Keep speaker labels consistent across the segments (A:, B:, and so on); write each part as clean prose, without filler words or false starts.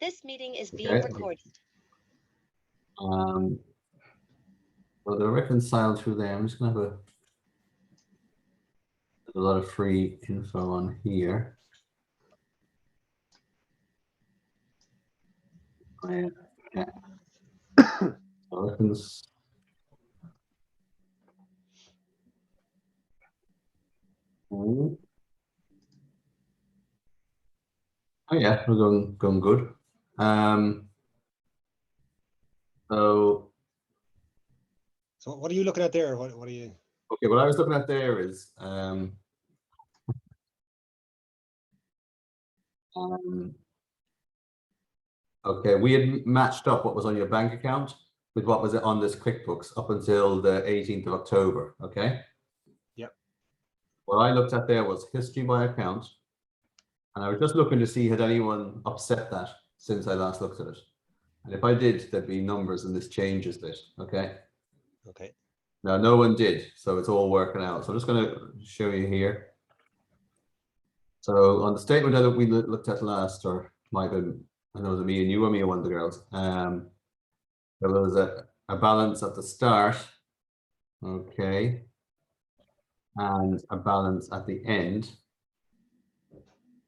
A: This meeting is being
B: Okay.
A: recorded.
B: Well, they're reconciled through there. I'm just going to have a lot of free info on here. Yeah. So oh yeah, we're going good. So
C: what are you looking at there? What are you?
B: Okay, what I was looking at there is okay, we had matched up what was on your bank account with what was on this QuickBooks up until the 18th of October. Okay.
C: Yep.
B: What I looked at there was history by account, and I was just looking to see had anyone upset that since I last looked at it. And if I did, there'd be numbers and this changes bit. Okay.
C: Okay.
B: Now, no one did, so it's all working out. So I'm just going to show you here. So on the statement that we looked at last, or might have been, I know it was me and you or me or one of the girls, there was a balance at the start, okay, and a balance at the end.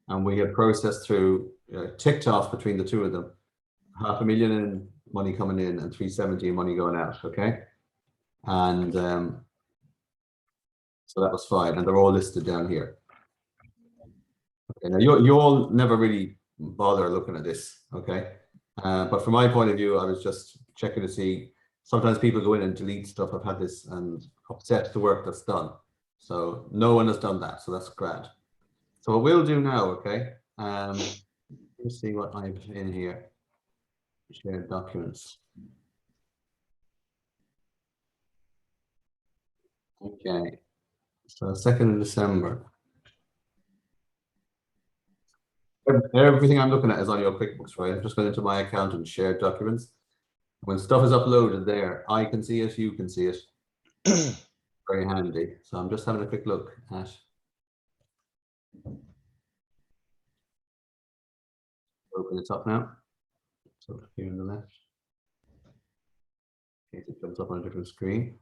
B: And we had processed through, ticked off between the two of them, 500,000 in money coming in and 370 in money going out, okay? And so that was fine, and they're all listed down here. Okay, now you all never really bother looking at this, okay? But from my point of view, I was just checking to see, sometimes people go in and delete stuff. I've had this and upset the work that's done. So no one has done that, so that's grand. So what we'll do now, okay? Let's see what I've in here. Shared documents. Okay, so 2nd of December. Everything I'm looking at is on your QuickBooks, right? I've just gone into my account and shared documents. When stuff is uploaded there, I can see it, you can see it. Very handy. So I'm just having a quick look at. Open it up now. So here on the left. In case it comes up on a different screen.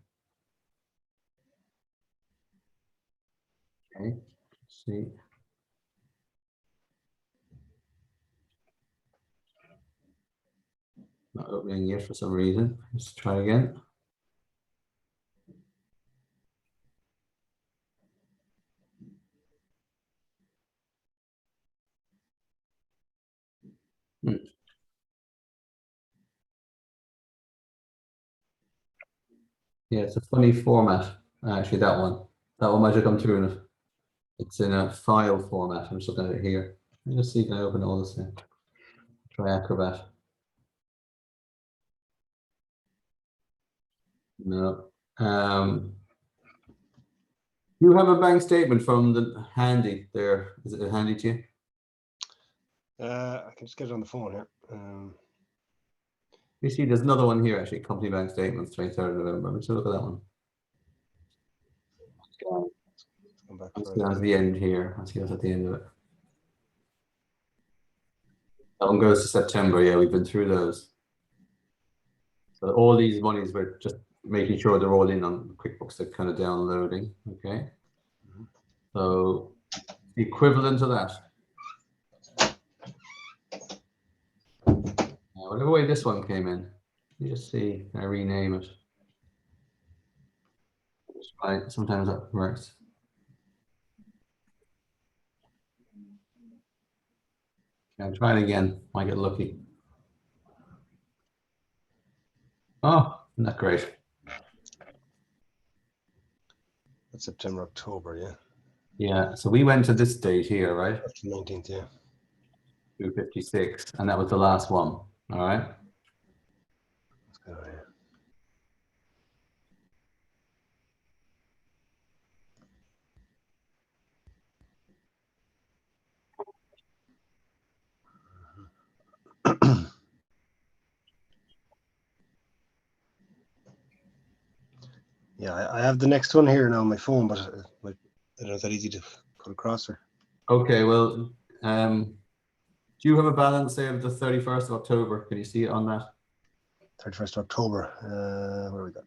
B: Okay, let's see. Not opening yet for some reason. Let's try again. Yeah, it's a funny format. Actually, that one might have come through in it. It's in a file format. I'm just looking at it here. Let me just see if I open all this in. Try Acrobat. No. You have a bank statement from the handy there. Is it handy to you?
C: I can just get it on the phone here.
B: You see, there's another one here actually. Company bank statements, 23rd of November. Let's look at that one.
C: Come back
B: Let's go down to the end here. Let's see what's at the end of it. That one goes to September. Yeah, we've been through those. So all these monies, we're just making sure they're all in on QuickBooks. They're kind of downloading. Okay. So the equivalent of that. Whatever way this one came in, you just see. I rename it. Right. Sometimes that works. Okay, try it again. Might get lucky. Oh, not great.
C: That's September, October, yeah.
B: Yeah, so we went to this date here, right?
C: That's the 19th, yeah.
B: 256, and that was the last one. All right.
C: That's good, yeah. Yeah, I have the next one here now on my phone, but I don't know if that's easy to put across there.
B: Okay, well, Do you have a balance there of the 31st of October? Can you see it on that?
C: 31st of October. Where we got?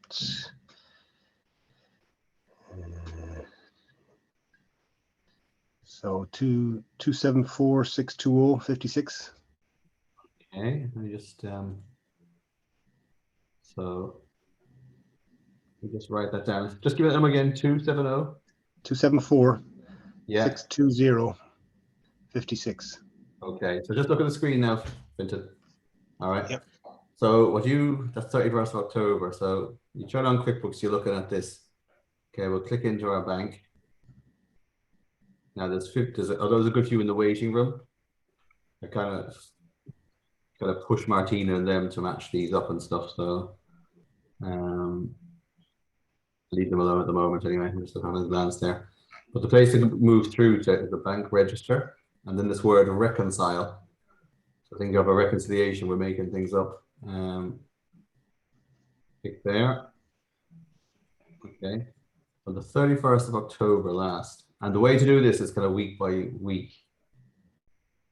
C: So 274,620.56.
B: Okay, let me just so we just write that down. Just give it them again. 270.
C: 274.
B: Yeah.
C: 620.56.
B: Okay, so just look at the screen now, Vinton. All right.
C: Yep.
B: So that's 31st of October. So you turn on QuickBooks, you're looking at this. Okay, we'll click into our bank. Now there's a good few in the waiting room. I kind of push Martina and them to match these up and stuff. So leave them alone at the moment anyway. I'm just having a glance there. But the place to move through to is the bank register, and then this word reconcile. So think of a reconciliation. We're making things up. Click there. Okay. On the 31st of October last, and the way to do this is kind of week by week.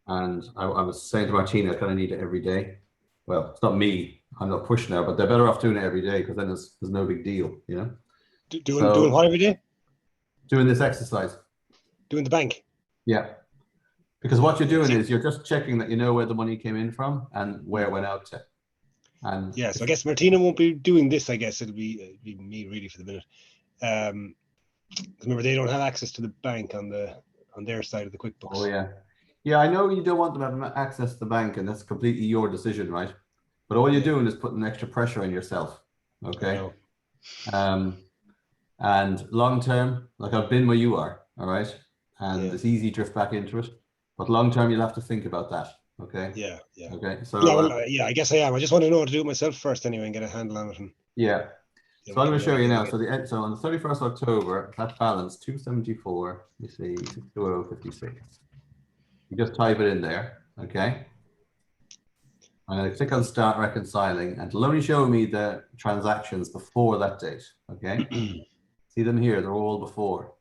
B: And I was saying to Martina, I kind of need it every day. Well, it's not me. I'm not pushing her, but they're better off doing it every day because then there's no big deal, you know.
C: Doing what every day?
B: Doing this exercise.
C: Doing the bank.
B: Yeah. Because what you're doing is you're just checking that you know where the money came in from and where it went out to. And
C: yeah, so I guess Martina won't be doing this. I guess it'll be me really for the minute. Remember, they don't have access to the bank on their side of the QuickBooks.
B: Oh yeah, yeah. I know you don't want them to have access to the bank, and that's completely your decision, right? But all you're doing is putting extra pressure on yourself. Okay. And long term, like I've been where you are, all right, and it's easy to drift back into it. But long term, you'll have to think about that. Okay.
C: Yeah. Yeah.
B: Okay. So
C: yeah, well, yeah, I guess I am. I just want to know how to do it myself first, anyway, and get a handle on it. And
B: yeah. So I'm going to show you now. So on the 31st of October, that balance 274. You see 620.56. You just type it in there. Okay. I'm going to click on Start Reconciling, and it'll only show me the transactions before that date. Okay. See them here? They're all before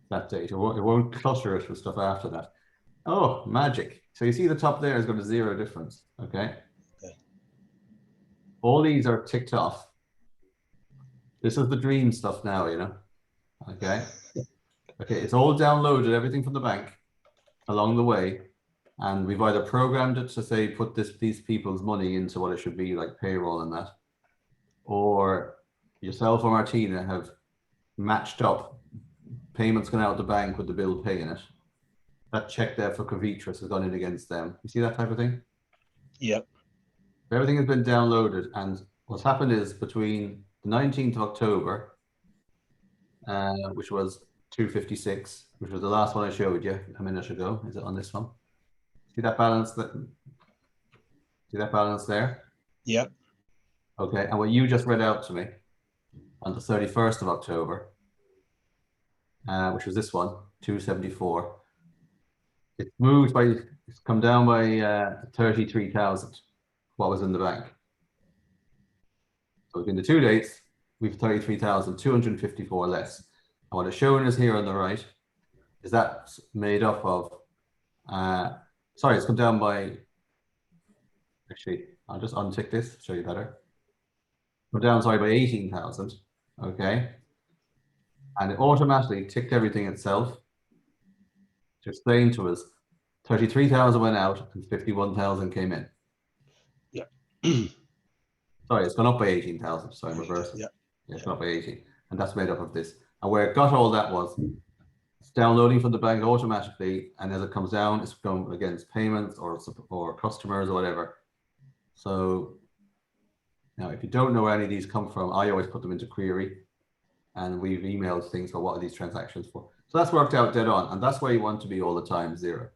B: that date. It won't cluster it with stuff after that. Oh, magic. So you see the top there has got a 0 difference. Okay. All these are ticked off. This is the dream stuff now, you know. Okay. Okay, it's all downloaded, everything from the bank along the way. And we've either programmed it to say, put these people's money into what it should be, like payroll and that. Or yourself or Martina have matched up payments going out the bank with the bill paying it. That check there for Covitris has gone in against them. You see that type of thing?
C: Yep.
B: Everything has been downloaded, and what's happened is between the 19th of October, which was 256, which was the last one I showed you a minute ago. Is it on this one? See that balance? See that balance there?
C: Yep.
B: Okay, and what you just read out to me on the 31st of October, which was this one, 274. It's come down by 33,000. What was in the bank? So within the 2 dates, we've 33,254 less. And what it's showing us here on the right is that's made up of, sorry, it's come down by, actually, I'll just untick this, show you better. Come down, sorry, by 18,000, okay? And it automatically ticked everything itself to explain to us 33,000 went out and 51,000 came in.
C: Yeah.
B: Sorry, it's gone up by 18,000. So I'm reversing.
C: Yeah.
B: It's gone up by 18. And that's made up of this. And where it got all that was it's downloading from the bank automatically. And as it comes down, it's going against payments or customers or whatever. So now, if you don't know where any of these come from, I always put them into query. And we've emailed things for what are these transactions for. So that's worked out dead on. And that's where you want to be all the time, 0.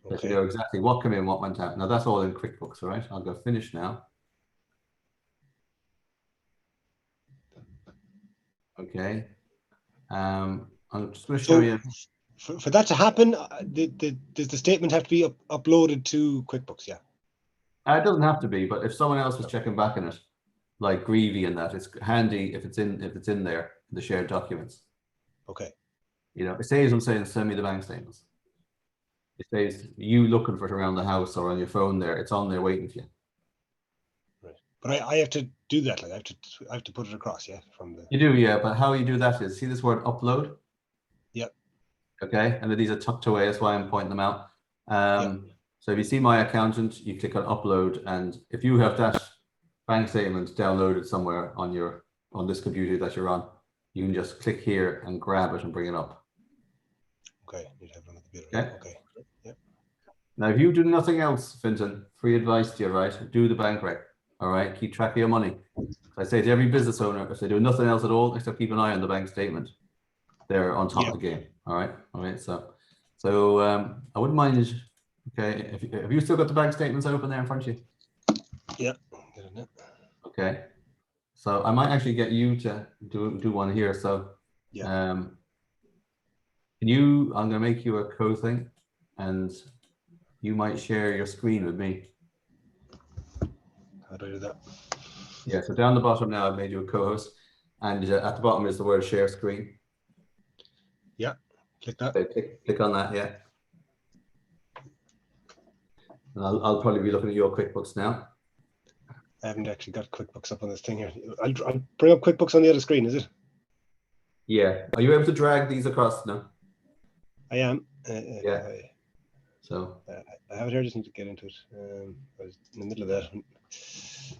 B: That you know exactly what came in, what went out. Now that's all in QuickBooks, all right? I'll go finish now. Okay. I'm just going to show you.
C: For that to happen, does the statement have to be uploaded to QuickBooks? Yeah.
B: It doesn't have to be, but if someone else was checking back on it, like Greavy and that, it's handy if it's in there, the shared documents.
C: Okay.
B: You know, it saves them saying, send me the bank statements. It says you looking for it around the house or on your phone there. It's on there waiting for you.
C: Right. But I have to do that. Like I have to put it across, yeah, from the.
B: You do, yeah. But how you do that is see this word upload.
C: Yep.
B: Okay, and then these are tucked away. That's why I'm pointing them out. So if you see my accountant, you click on upload, and if you have that bank statement downloaded somewhere on this computer that you're on, you can just click here and grab it and bring it up.
C: Okay, you'd have another bit.
B: Okay.
C: Okay. Yep.
B: Now, if you do nothing else, Finton, free advice to you, right? Do the bank rec. All right, keep track of your money. I say to every business owner, if they do nothing else at all, except keep an eye on the bank statement, they're on top of the game. All right. So I wouldn't mind. Okay, if you still got the bank statements open there in front of you.
C: Yeah.
B: Okay, so I might actually get you to do one here. So
C: yeah.
B: Can you? I'm going to make you a co-thing, and you might share your screen with me.
C: How do I do that?
B: Yeah, so down the bottom now I've made you a co-host, and at the bottom is the word share screen.
C: Yeah, click that.
B: Okay, click on that, yeah. And I'll probably be looking at your QuickBooks now.
C: I haven't actually got QuickBooks up on this thing here. I'll bring up QuickBooks on the other screen, is it?
B: Yeah. Are you able to drag these across now?
C: I am.
B: Yeah. So
C: I have it here. I just need to get into it. I was in the middle of that.
B: So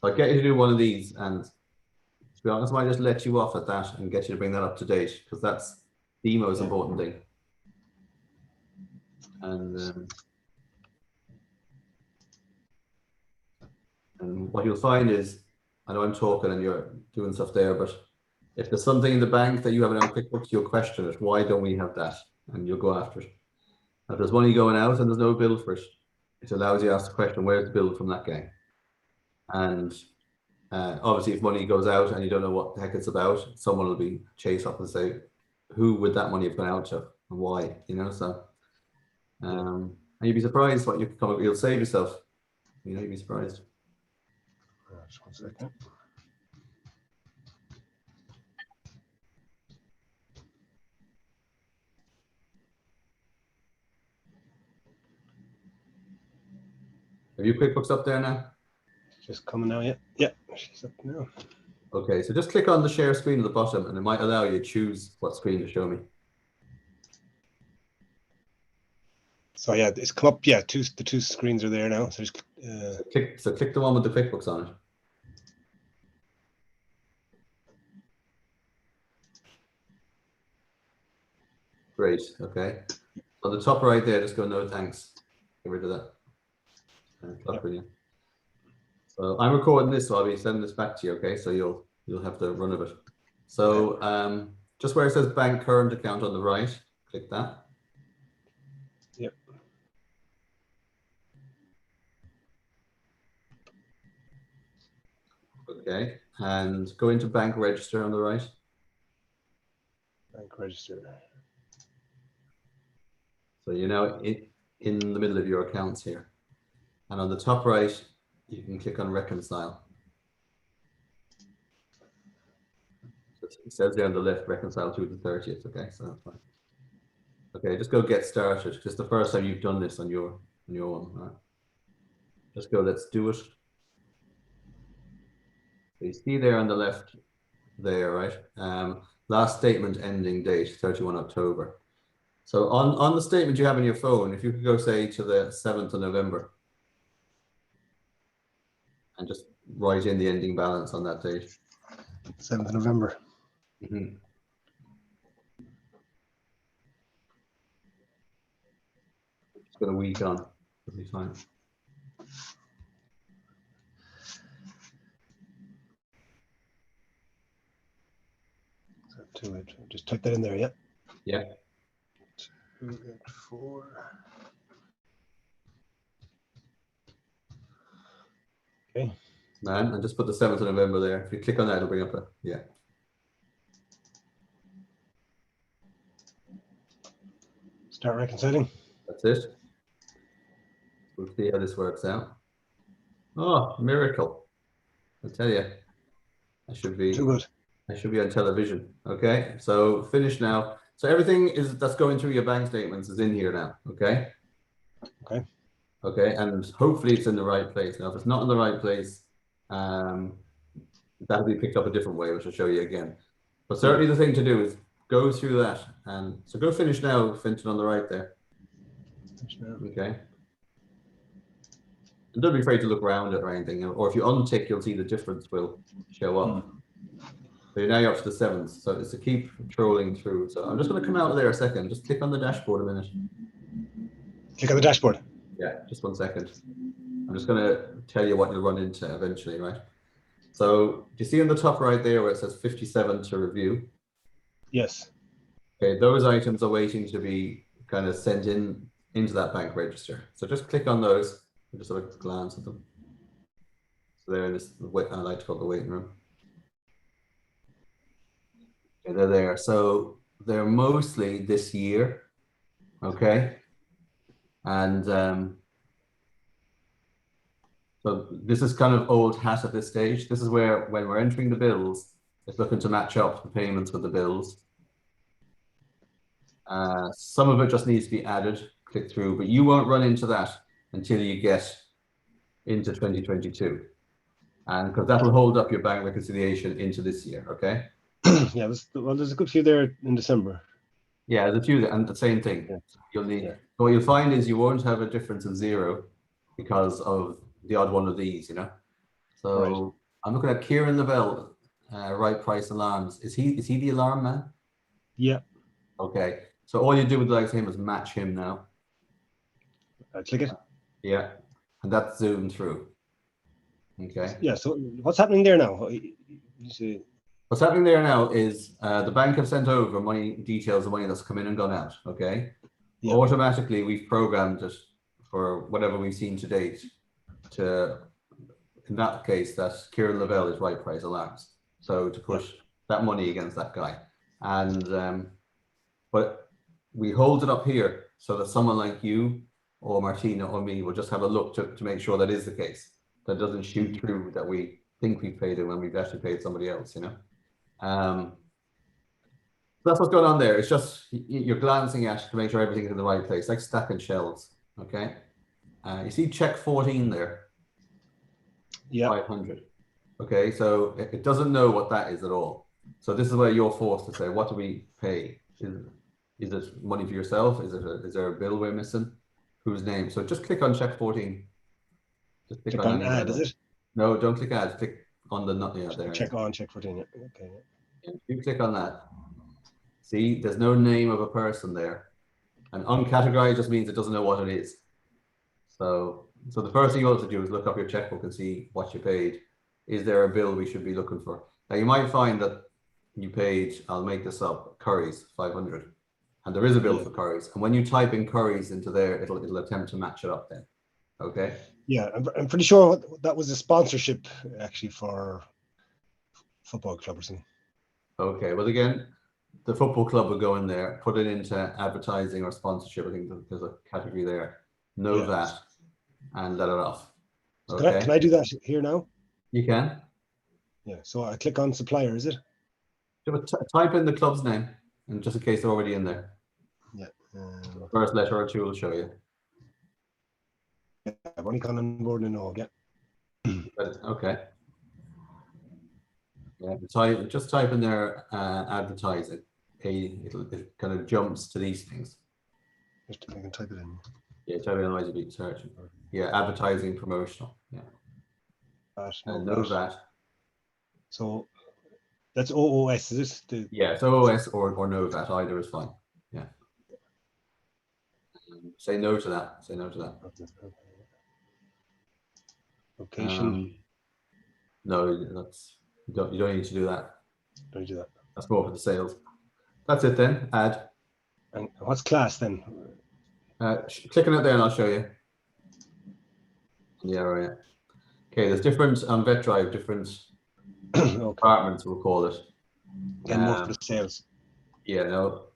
B: I'll get you to do one of these, and to be honest, I might just let you off at that and get you to bring that up to date, because that's the most important thing. And what you'll find is, I know I'm talking and you're doing stuff there, but if there's something in the bank that you haven't on QuickBooks, you'll question it. Why don't we have that? And you'll go after it. If there's money going out and there's no bill for it, it allows you to ask the question, where's the bill from that guy? And obviously, if money goes out and you don't know what the heck it's about, someone will be chased up and say, who would that money have gone out to and why? You know, so and you'd be surprised what you can come up with. You'll save yourself. You know, you'd be surprised.
C: Just 1 second.
B: Have you QuickBooks up there now?
C: Just coming now, yeah. Yeah, she's up now.
B: Okay, so just click on the share screen at the bottom and it might allow you to choose what screen to show me.
C: So yeah, it's come up. Yeah, the two screens are there now. So just
B: click the one with the QuickBooks on it. Great. Okay. On the top right there, just go no thanks. Get rid of that. Yep. So I'm recording this, so I'll be sending this back to you. Okay, so you'll have the run of it. So just where it says bank current account on the right, click that.
C: Yep.
B: Okay, and go into bank register on the right.
C: Bank register.
B: So you're now in the middle of your accounts here. And on the top right, you can click on reconcile. So it says there on the left, reconcile to the 30th. Okay, so that's fine. Okay, just go get started. Just the first time you've done this on your one. All right. Just go, let's do it. So you see there on the left there, right? Last statement ending date, 31 October. So on the statement you have on your phone, if you could go say to the 7th of November and just write in the ending balance on that date.
C: 7th of November.
B: Mm-hmm. Just got a week on, it'll be fine.
C: So just type that in there, yeah?
B: Yeah.
C: 284. Okay.
B: Man, and just put the 7th of November there. If you click on that, it'll bring up yeah.
C: Start reconciling.
B: That's it. We'll see how this works out. Oh, miracle. I tell you, I should be
C: Too good.
B: I should be on television. Okay, so finish now. So everything that's going through your bank statements is in here now. Okay.
C: Okay.
B: Okay, and hopefully it's in the right place. Now, if it's not in the right place, that'll be picked up a different way, which I'll show you again. But certainly the thing to do is go through that. And so go finish now, Fintan, on the right there. Okay. And don't be afraid to look around it or anything. Or if you untick, you'll see the difference will show up. So you're now up to the 7th. So it's to keep trolling through. So I'm just going to come out of there a second. Just click on the dashboard a minute.
C: Click on the dashboard.
B: Yeah, just 1 second. I'm just going to tell you what you'll run into eventually, right? So do you see on the top right there where it says 57 to review?
C: Yes.
B: Okay, those items are waiting to be kind of sent into that bank register. So just click on those and just have a glance at them. So they're in this, I like to call it the waiting room. Okay, they're there. So they're mostly this year, okay? And so this is kind of old hat at this stage. This is where, when we're entering the bills, it's looking to match up the payments with the bills. Some of it just needs to be added, click through, but you won't run into that until you get into 2022. And because that will hold up your bank reconciliation into this year, okay?
C: Yeah, well, there's a good few there in December.
B: Yeah, there's a few, and the same thing.
C: Yeah.
B: You'll need,
C: Yeah.
B: what you'll find is you won't have a difference of 0 because of the odd one of these, you know? So
C: Right.
B: I'm looking at Kieran Lavelle, right price alarms. Is he the alarm man?
C: Yeah.
B: Okay. So all you do with the likes of him is match him now.
C: Click it.
B: Yeah. And that's zoomed through. Okay.
C: Yeah. So what's happening there now? You see,
B: What's happening there now is the bank have sent over money details of money that's come in and gone out. Okay.
C: Yeah.
B: Automatically, we've programmed it for whatever we've seen to date to, in that case, that Kieran Lavelle is right price alarms. So to push that money against that guy. And, but we hold it up here so that someone like you or Martina or me will just have a look to make sure that is the case. That doesn't shoot through that we think we've paid it when we've actually paid somebody else, you know? That's what's going on there. It's just you're glancing at to make sure everything's in the right place, like stacking shelves. Okay. You see check 14 there.
C: yeah.
B: 500. Okay, so it doesn't know what that is at all. So this is where you're forced to say, what do we pay? Is it money for yourself? Is there a bill we're missing? Whose name? So just click on check 14. Just
C: Click on add, is it?
B: No, don't click add. Click on the there.
C: Check on check 14. Yeah. Okay.
B: If you click on that, see, there's no name of a person there. And uncategorized just means it doesn't know what it is. So the first thing you also do is look up your checkbook and see what you paid. Is there a bill we should be looking for? Now you might find that you paid, I'll make this up, curries, 500. And there is a bill for curries. And when you type in curries into there, it'll attempt to match it up then. Okay.
C: Yeah, I'm pretty sure that was a sponsorship actually for football club or something.
B: Okay, well again, the football club will go in there, put it into advertising or sponsorship. I think there's a category there. Know that and let it off. Okay.
C: Can I do that here now?
B: You can.
C: Yeah, so I click on supplier, is it?
B: Type in the club's name, and just in case they're already in there.
C: Yeah.
B: First letter or two will show you.
C: Yeah, I've only gone on board and all, yeah.
B: Okay. Yeah, just type in there advertising. It kind of jumps to these things.
C: Just I can type it in.
B: Yeah, type it in, otherwise you'll be searching. Yeah, advertising, promotional. Yeah. Know that.
C: So that's OOS, is it?
B: Yeah, it's OOS or know that, either is fine. Yeah. Say no to that. Say no to that.
C: Location.
B: No, that's you don't need to do that.
C: Don't do that.
B: That's more for the sales. That's it then. Add.
C: And what's class then?
B: Click on it there and I'll show you. Yeah, right. Okay, there's different on VetDrive, different departments we'll call it.
C: And more for the sales.
B: Yeah, no.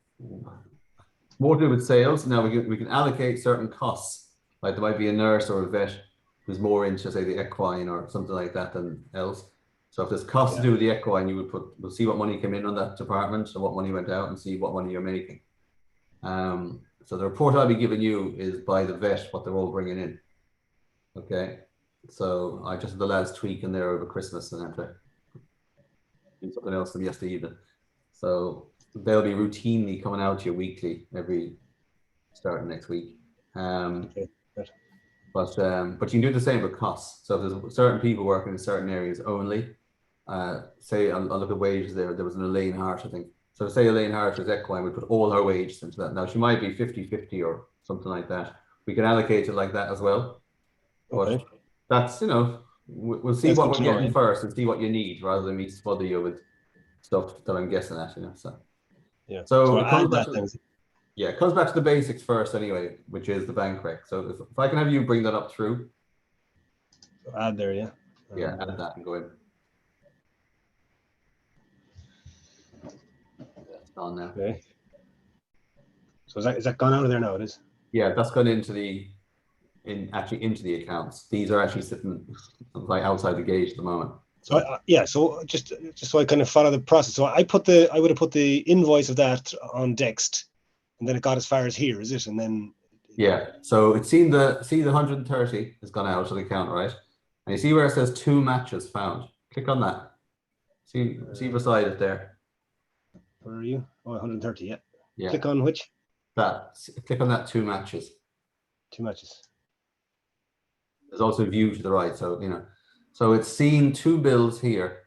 B: More to do with sales. Now we can allocate certain costs. Like there might be a nurse or a vet who's more into say the equine or something like that than else. So if there's costs
C: Yeah.
B: to do with the equine, we'll see what money came in on that department and what money went out and see what money you're making. So the report I'll be giving you is by the vet, what they're all bringing in. Okay. So I just had the lads tweaking there over Christmas and had to do something else from yesterday evening. So they'll be routinely coming out to you weekly, starting next week.
C: Okay. Good.
B: But you can do the same with costs. So if there's certain people working in certain areas only, say I'll look at wages there. There was an Elaine Hart, I think. So say Elaine Hart is equine, we put all her wages into that. Now she might be 50-50 or something like that. We can allocate it like that as well.
C: Okay.
B: But that's, we'll see
C: That's
B: what
C: good
B: we're
C: to know,
B: getting
C: yeah.
B: first and see what you need rather than me smother you with stuff that I'm guessing at, So
C: Yeah.
B: So
C: So
B: it
C: I'll
B: comes
C: add
B: back
C: that
B: to,
C: then.
B: yeah, it comes back to the basics first anyway, which is the bank rec. So if I can have you bring that up through,
C: So add there, yeah.
B: yeah, add that and go in. That's gone now.
C: Okay. So is that gone out of there now? It is.
B: Yeah, that's gone into into the accounts. These are actually sitting like outside the gate at the moment.
C: So yeah. So just so I kind of follow the process. So I would have put the invoice of that on Dext, and then it got as far as here, is it? And then
B: yeah, so it's seen the 130 has gone out of the account, right? And you see where it says 2 matches found. Click on that. See beside it there.
C: where are you? Oh, 130. Yeah.
B: Yeah.
C: Click on which?
B: Click on that 2 matches.
C: 2 matches.
B: There's also view to the right, so so it's seen 2 bills here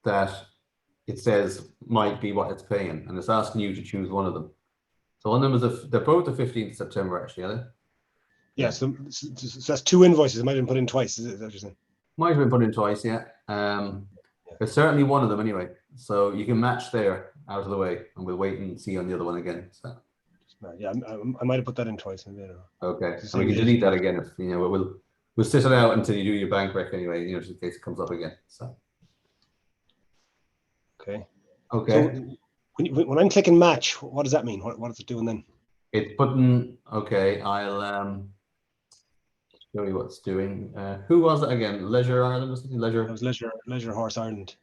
B: that it says might be what it's paying, and it's asking you to choose one of them. So one of them is they're both the 15th of September actually, are they?
C: Yeah. So that's 2 invoices. It might have been put in twice. Is that what you're saying?
B: Might have been put in twice, yeah. There's certainly one of them anyway, so you can match there out of the way, and we'll wait and see on the other one again. So.
C: Yeah, I might have put that in twice. Maybe, I don't know.
B: Okay, and we can delete that again if we'll sit it out until you do your bank rec anyway, just in case it comes up again. So.
C: Okay.
B: Okay.
C: So when I'm clicking match, what does that mean? What is it doing then?
B: It's putting. Okay, I'll show you what it's doing. Who was it again? Leisure Ireland or something? Leisure.
C: That was Leisure Horse Ireland.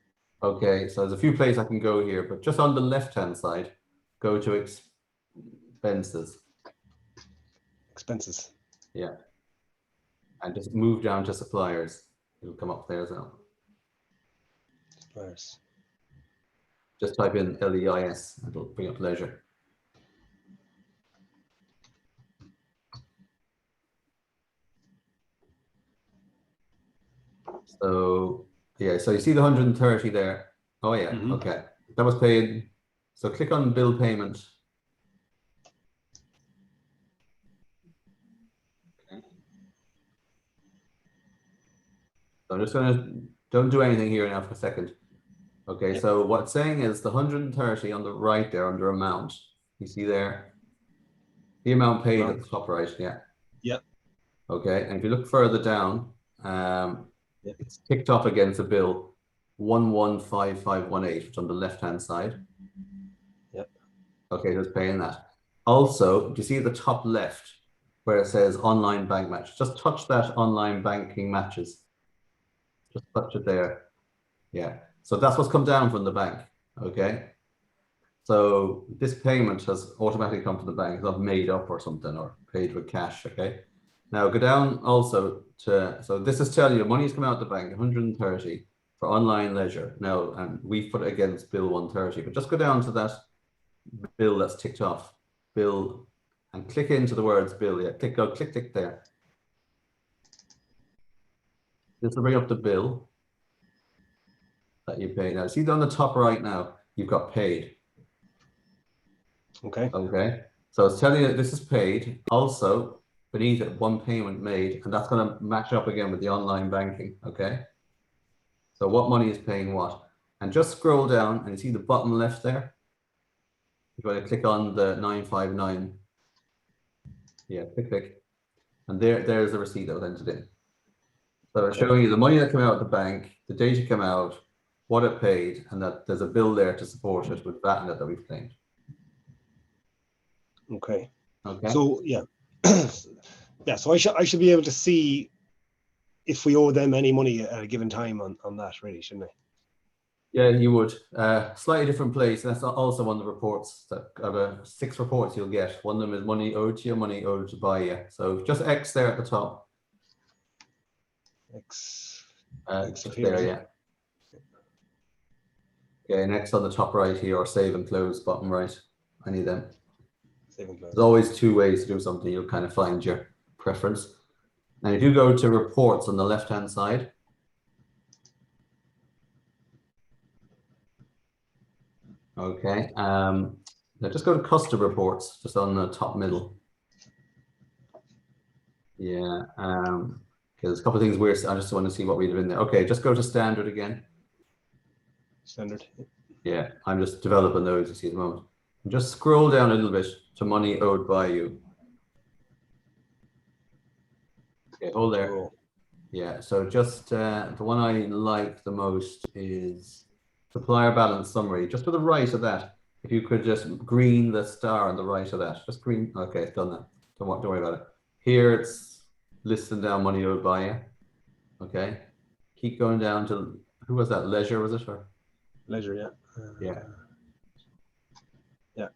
B: Okay, so there's a few places I can go here, but just on the left-hand side, go to expenses.
C: Expenses.
B: Yeah. And just move down to suppliers. It'll come up there as well.
C: Suppliers.
B: Just type in LEIS and it'll bring up leisure. So yeah, so you see the 130 there. Oh yeah, okay. That was paid. So click on bill payment. Okay. So I'm just don't do anything here now for a second. Okay, so what's saying is the 130 on the right there under amount. You see there? The amount paid at the top right, yeah.
C: Yeah.
B: Okay, and if you look further down, it's ticked off against a bill 115518, which is on the left-hand side.
C: Yep.
B: Okay, who's paying that? Also, do you see at the top left where it says online bank match? Just touch that online banking matches. Just touch it there. Yeah. So that's what's come down from the bank. Okay. So this payment has automatically come to the bank. It's not made up or something or paid with cash. Okay. Now go down also to, so this is telling you money's come out the bank, 130 for online leisure. Now, and we've put it against bill 130, but just go down to that bill that's ticked off, bill, and click into the words bill. Yeah, click there. This will bring up the bill that you pay now. See on the top right now, you've got paid.
C: Okay.
B: Okay. So it's telling you that this is paid. Also, beneath it, one payment made, and that's going to match up again with the online banking. Okay. So what money is paying what? And just scroll down and you see the bottom left there. You're going to click on the 959. Yeah, click. And there's the receipt that was entered in. So it's showing you the money that came out of the bank, the date it came out, what it paid, and that there's a bill there to support it with that in it that we've claimed.
C: Okay.
B: Okay.
C: So yeah. Yeah, so I should be able to see if we owe them any money at a given time on that, really, shouldn't I?
B: Yeah, you would. Slightly different place. And that's also one of the reports that are 6 reports you'll get. One of them is money owed to you, money owed to buy you. So just X there at the top.
C: X.
B: Just there, yeah. Okay, next on the top right here, or save and close, bottom right. I need them.
C: Save and close.
B: There's always 2 ways to do something. You'll kind of find your preference. And if you go to reports on the left-hand side, okay, now just go to custom reports, just on the top middle. Yeah, okay, there's a couple of things weird. I just want to see what we have in there. Okay, just go to standard again.
C: Standard.
B: Yeah, I'm just developing those to see at the moment. And just scroll down a little bit to money owed by you. Okay, hold there.
C: Oh.
B: Yeah, so just the one I like the most is supplier balance summary. Just to the right of that, if you could just green the star on the right of that, just green. Okay, it's done that. Don't worry about it. Here it's listing down money owed by you. Okay, keep going down to, who was that? Leisure, was it? Or
C: Leisure, yeah.
B: yeah.
C: Yeah.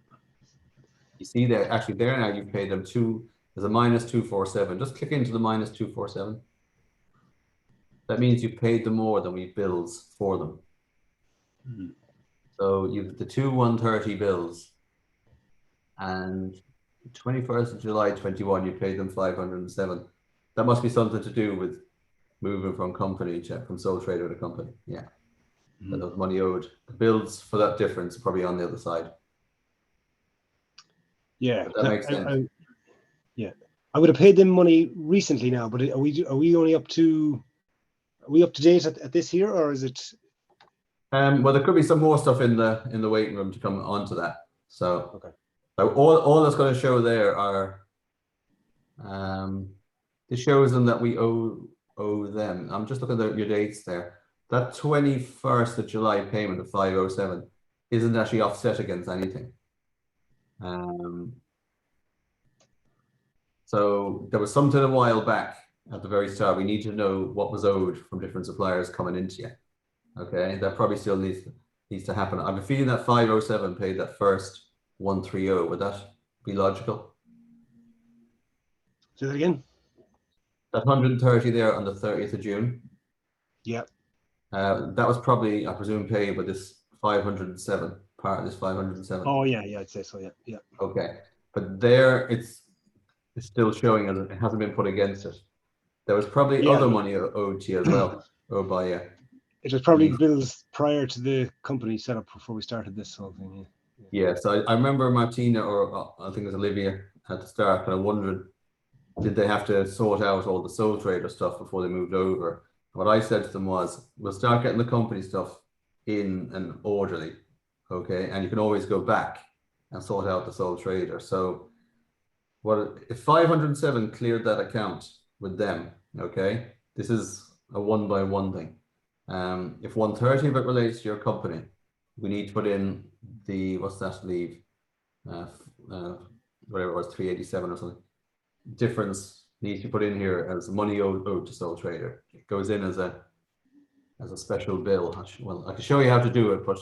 B: You see there, actually there now you've paid them there's a -247. Just click into the -247. That means you paid them more than we bills for them.
C: Mm.
B: So you've the 2 130 bills, and 21st of July 21, you paid them 507. That must be something to do with moving from company from sole trader to company. Yeah. That was money owed. The bills for that difference are probably on the other side.
C: Yeah,
B: but that makes sense.
C: Yeah, I would have paid them money recently now, but are we only up to? Are we up to date at this here, or is it?
B: Well, there could be some more stuff in the waiting room to come onto that. So
C: okay.
B: So all that's going to show there are it shows them that we owe them. I'm just looking at your dates there. That 21st of July payment of 507 isn't actually offset against anything. So there was something a while back at the very start. We need to know what was owed from different suppliers coming into you. Okay, that probably still needs to happen. I'm feeling that 507 paid that first 130. Would that be logical?
C: Say that again.
B: That 130 there on the 30th of June.
C: Yeah.
B: That was probably, I presume, paid with this 507, part of this 507.
C: Oh yeah, I'd say so. Yeah.
B: Okay, but there it's still showing as it hasn't been put against it. There was probably other money owed to you as well, owed by you.
C: It was probably bills prior to the company set up before we started this whole thing.
B: Yeah, so I remember Martina, or I think it was Olivia at the start, kind of wondering, did they have to sort out all the sole trader stuff before they moved over? What I said to them was, we'll start getting the company stuff in and orderly, okay? And you can always go back and sort out the sole trader. So if 507 cleared that account with them, okay? This is a 1-by-1 thing. If 130 of it relates to your company, we need to put in the, what's that leave? Whatever it was, 387 or something. Difference needs to be put in here as money owed to sole trader. It goes in as a special bill. Well, I can show you how to do it, but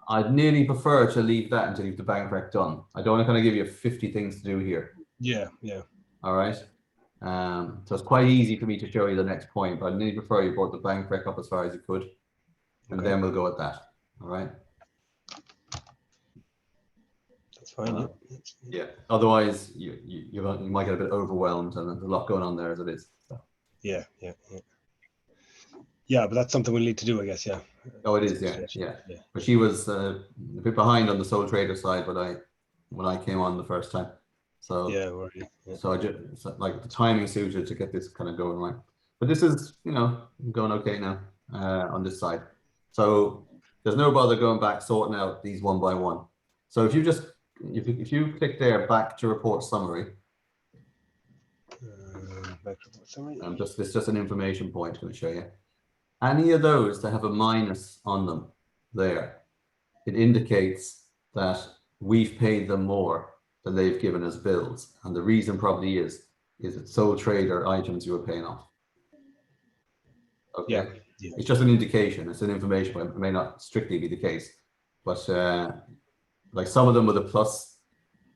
B: I'd nearly prefer to leave that until you have the bank rec done. I don't want to kind of give you 50 things to do here.
C: Yeah.
B: All right. So it's quite easy for me to show you the next point, but I'd nearly prefer you brought the bank rec up as far as you could, and then we'll go at that. All right.
C: That's fine.
B: Yeah. Otherwise, you might get a bit overwhelmed, and there's a lot going on there as it is. So.
C: Yeah. Yeah, but that's something we'll need to do, I guess. Yeah.
B: Oh, it is. Yeah. But she was a bit behind on the sole trader side, when I came on the first time. So yeah. So I just like the timing suited to get this kind of going right. But this is going okay now on this side. So there's no bother going back sorting out these 1-by-1. So if you click there, back to report summary.
C: Back to report summary.
B: It's just an information point going to show you. Any of those that have a minus on them there, it indicates that we've paid them more than they've given us bills. And the reason probably is it sole trader items you were paying off. Okay.
C: Yeah.
B: It's just an indication. It's an information, but it may not strictly be the case. But like some of them with a plus,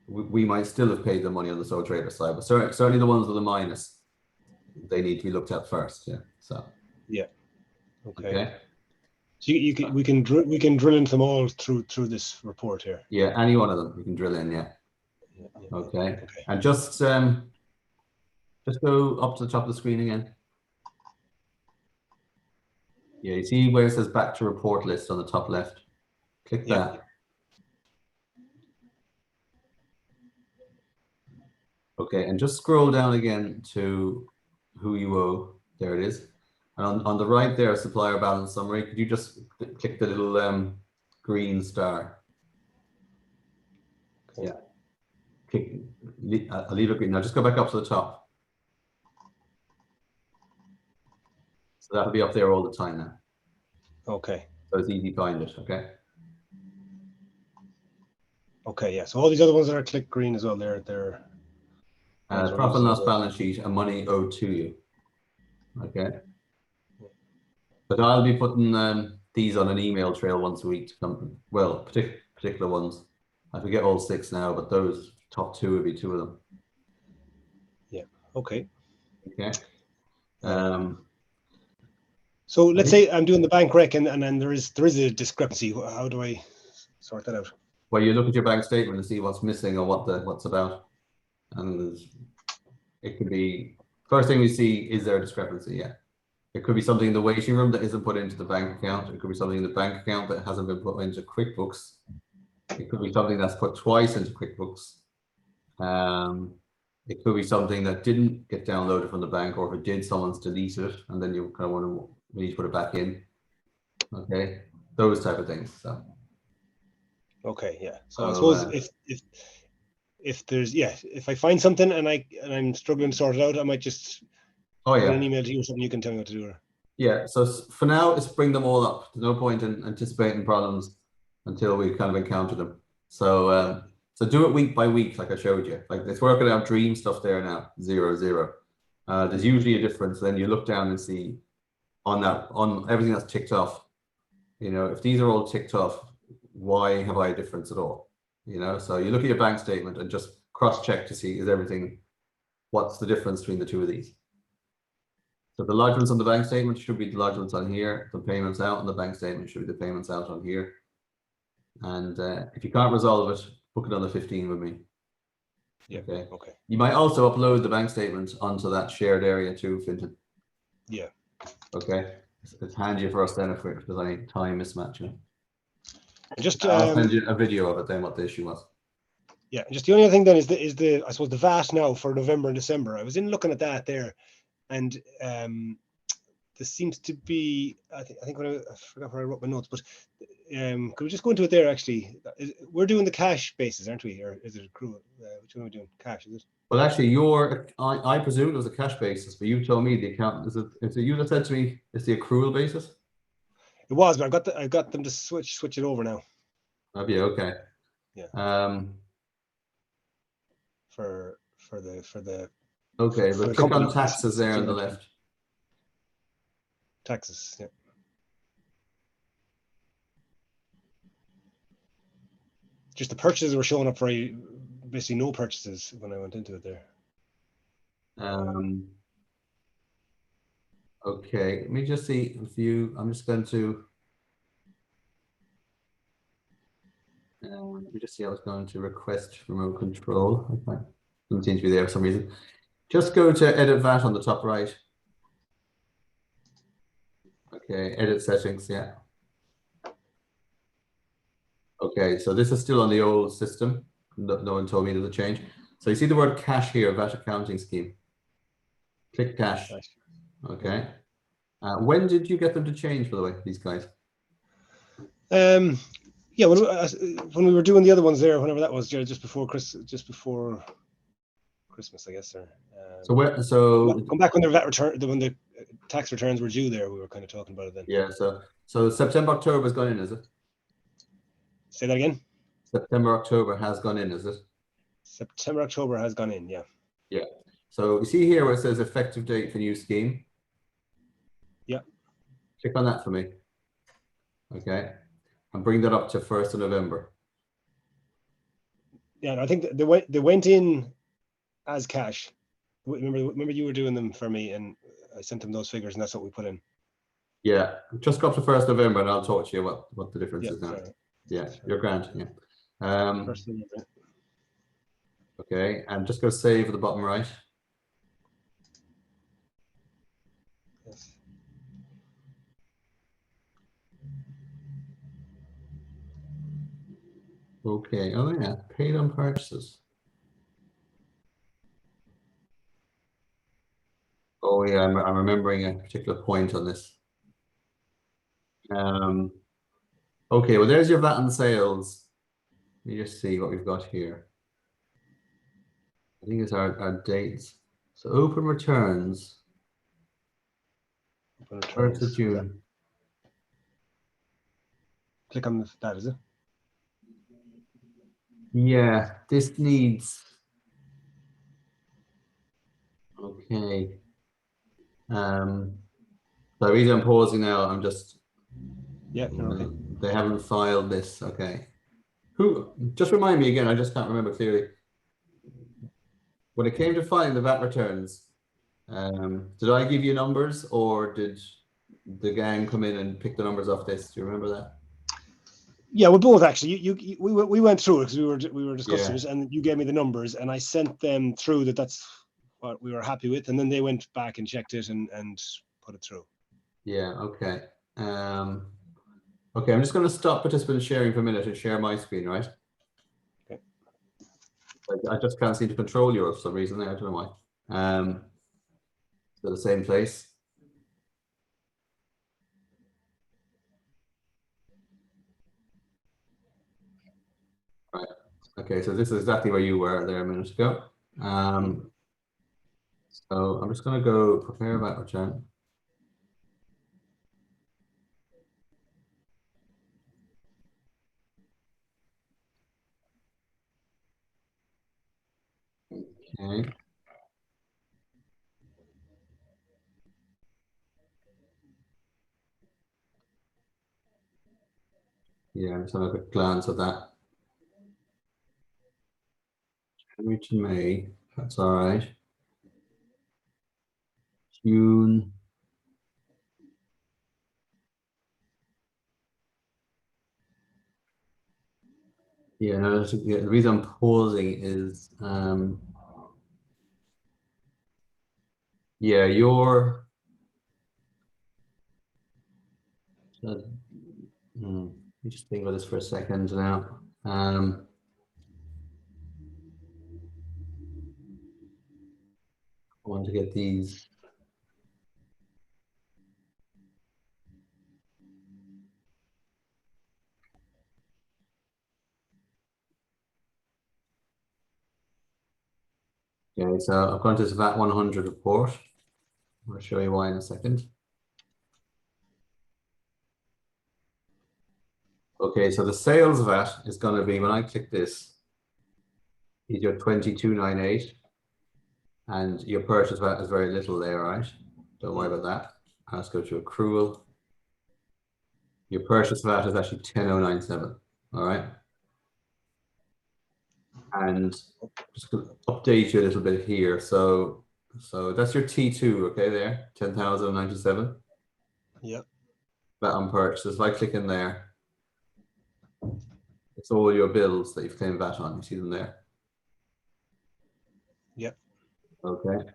B: we might still have paid the money on the sole trader side, but certainly the ones with a minus, they need to be looked at first. Yeah. So.
C: Yeah. Okay.
B: Okay.
C: So we can drill into them all through this report here.
B: Yeah, any one of them we can drill in. Yeah.
C: Yeah.
B: Okay. And just go up to the top of the screen again. Yeah, you see where it says back to report list on the top left? Click that. Okay, and just scroll down again to who you owe. There it is. And on the right there, supplier balance summary. Could you just click the little green star?
C: Okay.
B: Yeah. I'll leave it green. Now just go back up to the top. So that'll be up there all the time now.
C: Okay.
B: So it's easy to find it. Okay.
C: Okay. Yeah. So all these other ones that are click green as well. They're
B: Profit and loss balance sheet and money owed to you. Okay. But I'll be putting these on an email trail once a week to come. Well, particular ones. I forget all 6 now, but those top 2 would be 2 of them.
C: Yeah. Okay.
B: Okay.
C: So let's say I'm doing the bank rec and then there is a discrepancy. How do I sort that out?
B: Well, you look at your bank statement and see what's missing or what's about, and it could be first thing we see, is there a discrepancy? Yeah. It could be something in the waiting room that isn't put into the bank account. It could be something in the bank account that hasn't been put into QuickBooks. It could be something that's put twice into QuickBooks. It could be something that didn't get downloaded from the bank, or if it did, someone's deleted it, and then you kind of wonder, we need to put it back in. Okay, those type of things. So.
C: Okay, yeah. So I suppose if there's if I find something and I'm struggling to sort it out, I might just put an email to you or something. You can tell me what to do.
B: Yeah. So for now, it's bring them all up. There's no point in anticipating problems until we kind of encounter them. So so do it week by week, like I showed you. Like it's working out dream stuff there now, 0, 0. There's usually a difference. Then you look down and see on everything that's ticked off. You know, if these are all ticked off, why have I a difference at all? You know, so you look at your bank statement and just cross-check to see what's the difference between the 2 of these. So the large ones on the bank statement should be the large ones on here. The payments out on the bank statement should be the payments out on here. And if you can't resolve it, book it on the 15 with me.
C: Yeah. Okay.
B: You might also upload the bank statement onto that shared area too, Fintan.
C: Yeah.
B: Okay. It's handy for us then if there's any time mismatch. You know?
C: Just
B: I'll send you a video of it then, what the issue was.
C: Yeah, just the only other thing then is the I suppose the VAT now for November and December. I was in looking at that there, and there seems to be I think I forgot where I wrote my notes, but could we just go into it there? Actually, we're doing the cash basis, aren't we? Or is it accrual? Which one are we doing? Cash, is it?
B: Well, actually, I presumed it was a cash basis, but you told me the account is it you that said to me it's the accrual basis?
C: It was, but I got them to switch it over now.
B: Oh, yeah, okay.
C: Yeah. For the
B: okay, but click on taxes there on the left.
C: Taxes, yeah. Just the purchases were showing up for basically no purchases when I went into it there.
B: Okay, let me just see if I'm just going to let me just see. I was going to request remote control. Okay, doesn't seem to be there for some reason. Just go to edit VAT on the top right. Okay, edit settings. Yeah. Okay, so this is still on the old system. No one told me there's a change. So you see the word cash here, VAT accounting scheme. Click cash. Okay. When did you get them to change, by the way, these guys?
C: Yeah, when we were doing the other ones there, whenever that was, just before Christmas, I guess.
B: So
C: come back when the VAT return, when the tax returns were due. There, we were kind of talking about it then.
B: Yeah. So September, October has gone in, is it?
C: Say that again.
B: September, October has gone in, is it?
C: September, October has gone in. Yeah.
B: Yeah. So you see here where it says effective date for new scheme.
C: Yeah.
B: Click on that for me. Okay. And bring that up to 1st of November.
C: Yeah, and I think they went in as cash. Remember you were doing them for me, and I sent them those figures, and that's what we put in.
B: Yeah, just go up to 1st of November, and I'll talk to you what the difference is now.
C: Sorry.
B: Yeah, you're grand. Yeah.
C: First of November.
B: Okay, and just go save at the bottom right.
C: Yes.
B: Okay. Oh yeah, paid on purchases. Oh yeah, I'm remembering a particular point on this. Okay, well there's your VAT and sales. Let me just see what we've got here. I think it's our dates. So open returns. 1st of June.
C: Click on that, is it?
B: Yeah, this needs. Okay. The reason I'm pausing now, I'm just.
C: Yeah, you're okay.
B: They haven't filed this. Okay. Who? Just remind me again. I just can't remember clearly. When it came to filing the VAT returns, did I give you numbers, or did the gang come in and pick the numbers off this? Do you remember that?
C: Yeah, we both actually. We went through it because we were discussing
B: Yeah.
C: it, and you gave me the numbers, and I sent them through that's what we were happy with, and then they went back and checked it and put it through.
B: Yeah. Okay. Okay. I'm just going to stop participant sharing for a minute and share my screen, right?
C: Okay.
B: I just can't seem to control yours for some reason. I don't know why. So the same place. Right. Okay, so this is exactly where you were there a minute ago. So I'm just going to go prepare VAT return. Okay. Yeah, I'm just having a quick glance at that. January to May, that's all right. June. Yeah, no, the reason I'm pausing is, yeah, your. Let me just think about this for a second now. I want to get these. Okay, so I've gone to this VAT 100 report. I'll show you why in a second. Okay, so the sales VAT is going to be, when I click this, is your 2298, and your purchase VAT is very little there, right? Don't worry about that. Let's go to accrual. Your purchase VAT is actually 10097. All right. And just to update you a little bit here. So that's your T2, okay, there, 10,097.
C: Yeah.
B: VAT on purchases. If I click in there, it's all your bills that you've claimed VAT on. You see them there.
C: Yeah.
B: Okay.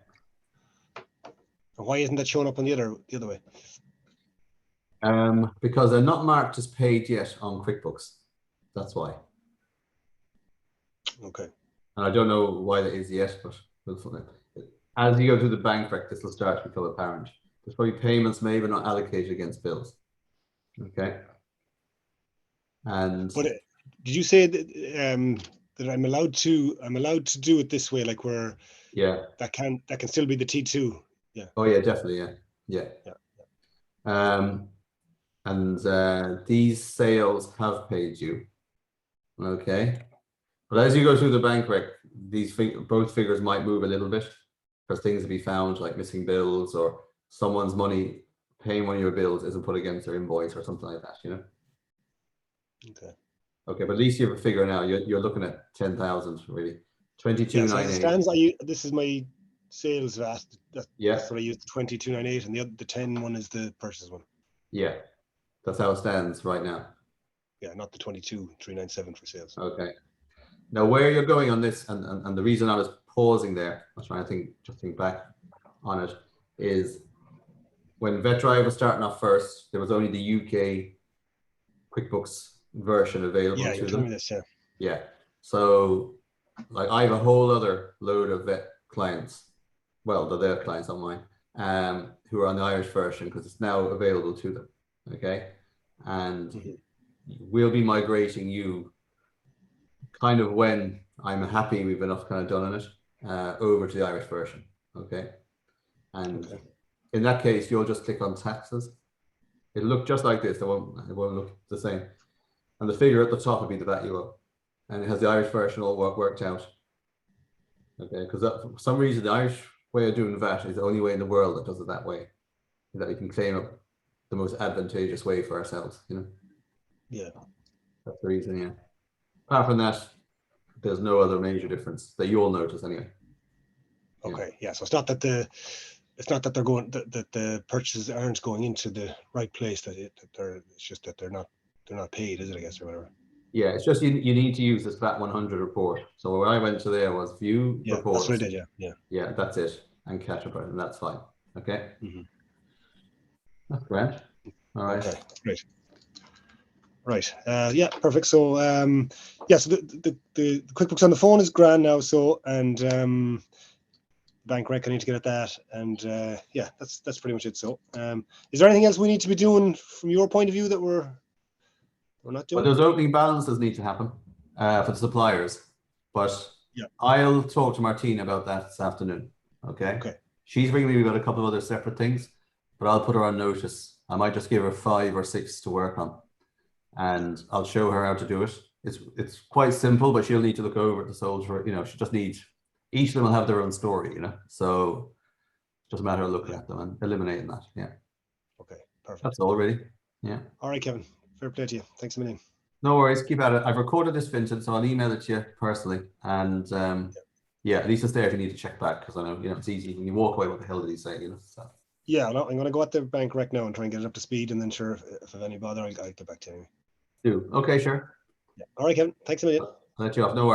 C: And why isn't that showing up on the other way?
B: Because they're not marked as paid yet on QuickBooks. That's why.
C: Okay.
B: And I don't know why that is yet, but as you go through the bank rec, this will start to become apparent. There's probably payments made but not allocated against bills. Okay. And
C: But did you say that I'm allowed to do it this way, like where
B: yeah,
C: that can still be the T2? Yeah.
B: oh yeah, definitely, yeah. And these sales have paid you. Okay. But as you go through the bank rec, both figures might move a little bit because things will be found like missing bills or someone's money paying one of your bills isn't put against their invoice or something like that, you know.
C: Okay.
B: Okay, but at least you have a figure now. You're looking at 10,000 really.
C: Yeah, so as it
B: 2298.
C: stands, this is my sales VAT.
B: Yeah,
C: That's what I use, 2298, and the 10 one is the purchase one.
B: yeah. That's how it stands right now.
C: Yeah, not the 22,397 for sales.
B: Okay. Now where you're going on this, and the reason I was pausing there, I was trying to think back on it, is when VetDrive was starting off first, there was only the UK QuickBooks version available
C: Yeah, you
B: to
C: were telling me
B: them.
C: this, yeah.
B: Yeah. So like I have a whole other load of vet clients, well, they're their clients, not mine, who are on the Irish version because it's now available to them. Okay. And
C: Mhm.
B: we'll be migrating you kind of when I'm happy we've enough kind of done on it, over to the Irish version. Okay. And
C: Okay.
B: in that case, you'll just click on taxes. It'll look just like this. It won't look the same. And the figure at the top will be the VAT you owe. And it has the Irish version all worked out. Okay, because for some reason the Irish way of doing VAT is the only way in the world that does it that way. That we can claim it the most advantageous way for ourselves, you know.
C: Yeah.
B: That's the reason, yeah. Apart from that, there's no other major difference that you'll notice anyway.
C: Okay. Yeah. So it's not that they're going that the purchases aren't going into the right place. It's just that they're not paid, is it? I guess, or whatever.
B: Yeah, it's just you need to use this VAT 100 report. So where I went to there was view
C: Yeah,
B: reports.
C: that's what I did. Yeah.
B: Yeah, that's it, and catch up, and that's fine. Okay,
C: Mhm.
B: that's great. All right.
C: Okay. Great. Right. Yeah. Perfect. So yeah. So the QuickBooks on the phone is grand now. So and bank rec, I need to get at that, and yeah, that's pretty much it. So is there anything else we need to be doing from your point of view that we're not
B: But
C: doing?
B: those opening balances need to happen for the suppliers. But
C: Yeah.
B: I'll talk to Martina about that this afternoon. Okay.
C: Okay.
B: She's ringing me about a couple of other separate things, but I'll put her on notice. I might just give her 5 or 6 to work on, and I'll show her how to do it. It's quite simple, but she'll need to look over the soldier. You know, she just needs. Each of them will have their own story. You know, so just a matter of looking at them and eliminating that. Yeah.
C: Okay. Perfect.
B: That's all really. Yeah.
C: All right, Kevin. Fair play to you. Thanks a million.
B: No worries, keep at it. I've recorded this, Vincent, so I'll email it to you personally. And yeah, at least it's there if you need to check back, because I know it's easy when you walk away. What the hell did he say? So.
C: Yeah, no, I'm going to go at the bank rec now and try and get it up to speed, and then sure, if I have any bother, I'll get back to you.
B: Do okay, sure.
C: Yeah. All right, Kevin. Thanks a million.
B: I'll let you off. No worries.